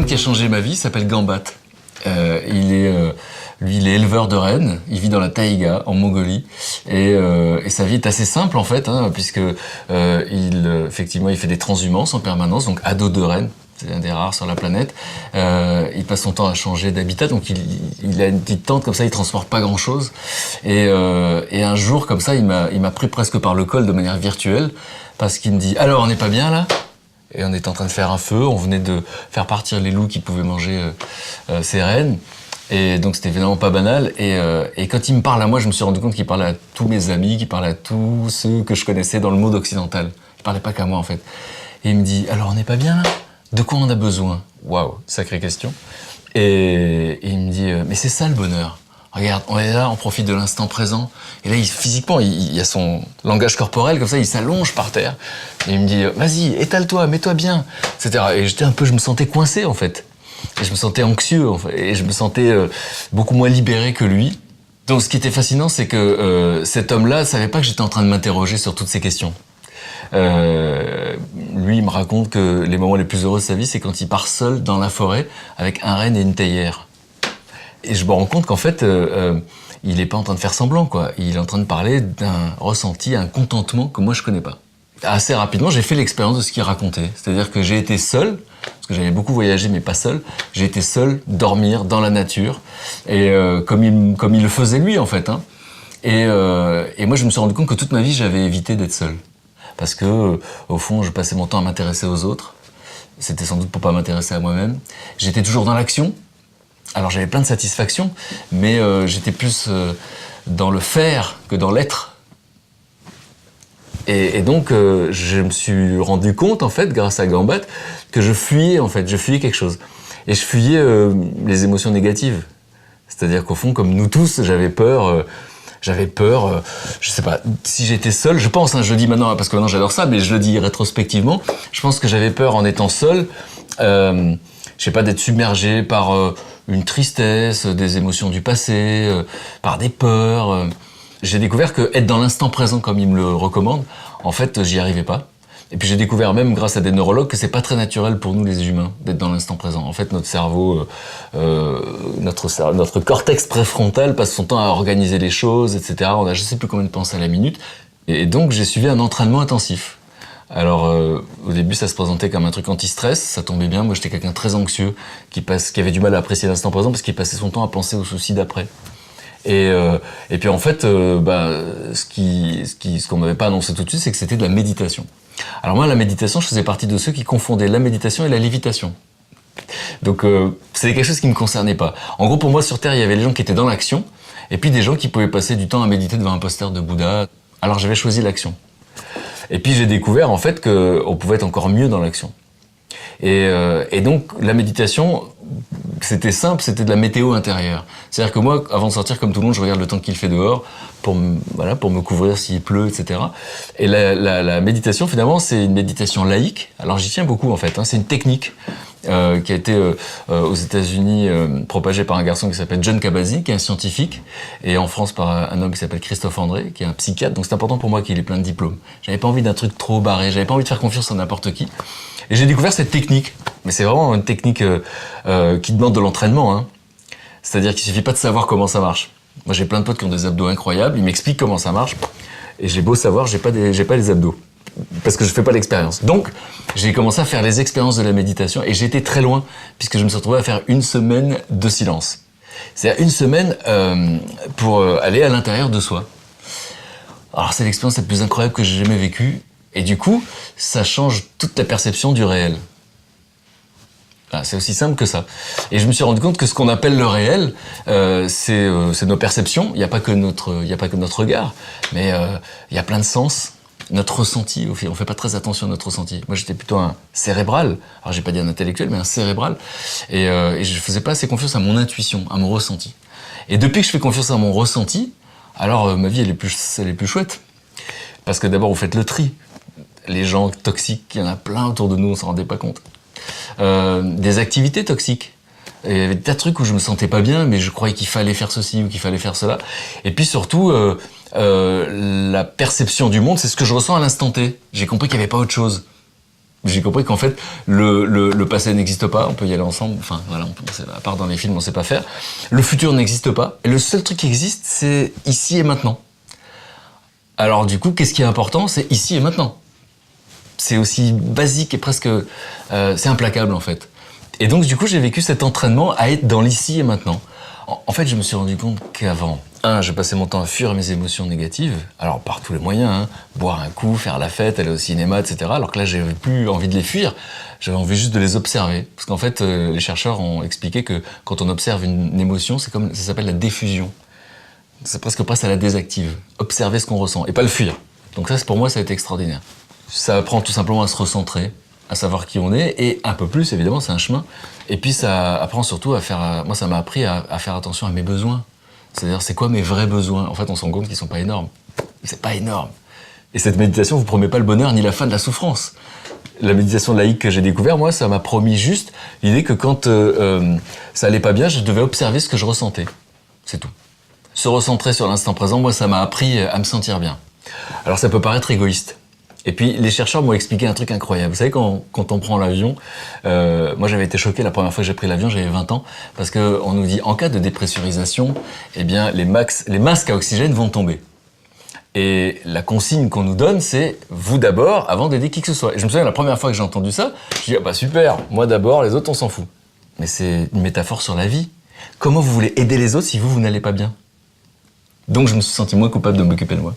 qui a changé ma vie s'appelle Gambat. Lui, il est éleveur de rennes. Il vit dans la taïga, en Mongolie, et sa vie est assez simple en fait, puisque effectivement, il fait des transhumances en permanence, donc à dos de rennes. C'est un des rares sur la planète. Il passe son temps à changer d'habitat, donc il a une petite tente comme ça, il transporte pas grand-chose. Et un jour, comme ça, il m'a pris presque par le col de manière virtuelle, parce qu'il me dit « Alors, on n'est pas bien là ?» Et on était en train de faire un feu, on venait de faire partir les loups qui pouvaient manger ces rennes. Et donc c'était évidemment pas banal. Et quand il me parle à moi, je me suis rendu compte qu'il parlait à tous mes amis, qu'il parlait à tous ceux que je connaissais dans le monde occidental. Il parlait pas qu'à moi en fait. Et il me dit « Alors, on n'est pas bien là ? De quoi on a besoin ?» Waouh, sacrée question. Et il me dit « Mais c'est ça le bonheur. Regarde, on est là, on profite de l'instant présent. » Et là, physiquement, il y a son langage corporel, comme ça, il s'allonge par terre. Et il me dit « Vas-y, étale-toi, mets-toi bien. » etc. Et je me sentais coincé, en fait. Et je me sentais anxieux, en fait. Et je me sentais beaucoup moins libéré que lui. Donc, ce qui était fascinant, c'est que cet homme-là savait pas que j'étais en train de m'interroger sur toutes ces questions. Lui, il me raconte que les moments les plus heureux de sa vie, c'est quand il part seul dans la forêt avec un renne et une théière. Et je me rends compte qu'en fait, il n'est pas en train de faire semblant, quoi. Il est en train de parler d'un ressenti, un contentement que moi je connais pas. Assez rapidement, j'ai fait l'expérience de ce qu'il racontait. C'est-à-dire que j'ai été seul, parce que j'avais beaucoup voyagé, mais pas seul. J'ai été seul, dormir dans la nature, et comme il le faisait lui, en fait. Et moi, je me suis rendu compte que toute ma vie, j'avais évité d'être seul. Parce que, au fond, je passais mon temps à m'intéresser aux autres. C'était sans doute pour pas m'intéresser à moi-même. J'étais toujours dans l'action. Alors j'avais plein de satisfaction, mais j'étais plus dans le faire que dans l'être. Et donc je me suis rendu compte, en fait, grâce à Gambat, que je fuyais quelque chose. Et je fuyais les émotions négatives. C'est-à-dire qu'au fond, comme nous tous, j'avais peur, je sais pas, si j'étais seul, je pense, je le dis maintenant parce que maintenant j'adore ça, mais je le dis rétrospectivement, je pense que j'avais peur en étant seul, je sais pas, d'être submergé par une tristesse, des émotions du passé, par des peurs. J'ai découvert que être dans l'instant présent, comme il me le recommande, en fait, j'y arrivais pas. Et puis j'ai découvert même grâce à des neurologues que c'est pas très naturel pour nous les humains d'être dans l'instant présent. En fait, notre cerveau, notre cortex préfrontal passe son temps à organiser les choses, etc. On a je sais plus combien de pensées à la minute. Et donc j'ai suivi un entraînement intensif. Alors au début ça se présentait comme un truc anti-stress, ça tombait bien. Moi j'étais quelqu'un de très anxieux qui avait du mal à apprécier l'instant présent parce qu'il passait son temps à penser aux soucis d'après. Et puis en fait, ce qu'on m'avait pas annoncé tout de suite, c'est que c'était de la méditation. Alors moi, la méditation, je faisais partie de ceux qui confondaient la méditation et la lévitation. Donc c'était quelque chose qui me concernait pas. En gros, pour moi, sur Terre, il y avait les gens qui étaient dans l'action, et puis des gens qui pouvaient passer du temps à méditer devant un poster de Bouddha. Alors j'avais choisi l'action. Et puis j'ai découvert en fait qu'on pouvait être encore mieux dans l'action. Et donc la méditation, c'était simple, c'était de la météo intérieure. C'est-à-dire que moi, avant de sortir comme tout le monde, je regarde le temps qu'il fait dehors pour me couvrir s'il pleut, etc. Et la méditation, finalement, c'est une méditation laïque. Alors j'y tiens beaucoup en fait. C'est une technique qui a été aux États-Unis propagée par un garçon qui s'appelle John Kabat-Zinn, qui est un scientifique, et en France par un homme qui s'appelle Christophe André, qui est un psychiatre. Donc c'est important pour moi qu'il ait plein de diplômes. J'avais pas envie d'un truc trop barré, j'avais pas envie de faire confiance à n'importe qui. Et j'ai découvert cette technique. Mais c'est vraiment une technique qui demande de l'entraînement. C'est-à-dire qu'il suffit pas de savoir comment ça marche. Moi, j'ai plein de potes qui ont des abdos incroyables, ils m'expliquent comment ça marche, et j'ai beau savoir, j'ai pas les abdos. Parce que je fais pas l'expérience. Donc, j'ai commencé à faire les expériences de la méditation, et j'ai été très loin, puisque je me suis retrouvé à faire une semaine de silence. C'est-à-dire une semaine pour aller à l'intérieur de soi. Alors, c'est l'expérience la plus incroyable que j'ai jamais vécue, et du coup, ça change toute la perception du réel. Ah, c'est aussi simple que ça. Et je me suis rendu compte que ce qu'on appelle le réel, c'est nos perceptions. Il n'y a pas que notre regard, mais il y a plein de sens. Notre ressenti, on fait pas très attention à notre ressenti. Moi, j'étais plutôt un cérébral. Alors, j'ai pas dit un intellectuel, mais un cérébral. Et je faisais pas assez confiance à mon intuition, à mon ressenti. Et depuis que je fais confiance à mon ressenti, alors ma vie elle est plus chouette. Parce que d'abord, vous faites le tri. Les gens toxiques, il y en a plein autour de nous, on s'en rendait pas compte. Des activités toxiques. Il y avait des tas de trucs où je me sentais pas bien, mais je croyais qu'il fallait faire ceci ou qu'il fallait faire cela. Et puis surtout, la perception du monde, c'est ce que je ressens à l'instant T. J'ai compris qu'il n'y avait pas autre chose. J'ai compris qu'en fait, le passé n'existe pas, on peut y aller ensemble, enfin voilà, à part dans les films, on sait pas faire. Le futur n'existe pas, et le seul truc qui existe, c'est ici et maintenant. Alors du coup, qu'est-ce qui est important? C'est ici et maintenant. C'est aussi basique et presque... c'est implacable en fait. Et donc du coup, j'ai vécu cet entraînement à être dans l'ici et maintenant. En fait, je me suis rendu compte qu'avant, je passais mon temps à fuir mes émotions négatives, alors par tous les moyens, hein, boire un coup, faire la fête, aller au cinéma, etc. Alors que là, j'avais plus envie de les fuir, j'avais envie juste de les observer. Parce qu'en fait, les chercheurs ont expliqué que quand on observe une émotion, ça s'appelle la diffusion. C'est presque à la désactive. Observer ce qu'on ressent, et pas le fuir. Donc ça, pour moi, ça a été extraordinaire. Ça apprend tout simplement à se recentrer, à savoir qui on est, et un peu plus, évidemment, c'est un chemin. Et puis ça apprend surtout à faire... Moi, ça m'a appris à faire attention à mes besoins. C'est-à-dire, c'est quoi mes vrais besoins? En fait, on se rend compte qu'ils sont pas énormes. C'est pas énorme. Et cette méditation vous promet pas le bonheur ni la fin de la souffrance. La méditation laïque que j'ai découvert, moi, ça m'a promis juste l'idée que quand ça allait pas bien, je devais observer ce que je ressentais. C'est tout. Se recentrer sur l'instant présent, moi, ça m'a appris à me sentir bien. Alors, ça peut paraître égoïste. Et puis, les chercheurs m'ont expliqué un truc incroyable. Vous savez, quand on prend l'avion, moi j'avais été choqué la première fois que j'ai pris l'avion, j'avais 20 ans, parce qu'on nous dit, en cas de dépressurisation, eh bien, les masques à oxygène vont tomber. Et la consigne qu'on nous donne, c'est vous d'abord, avant d'aider qui que ce soit. Et je me souviens, la première fois que j'ai entendu ça, je dis, ah bah super, moi d'abord, les autres, on s'en fout. Mais c'est une métaphore sur la vie. Comment vous voulez aider les autres si vous n'allez pas bien? Donc je me suis senti moins coupable de m'occuper de moi.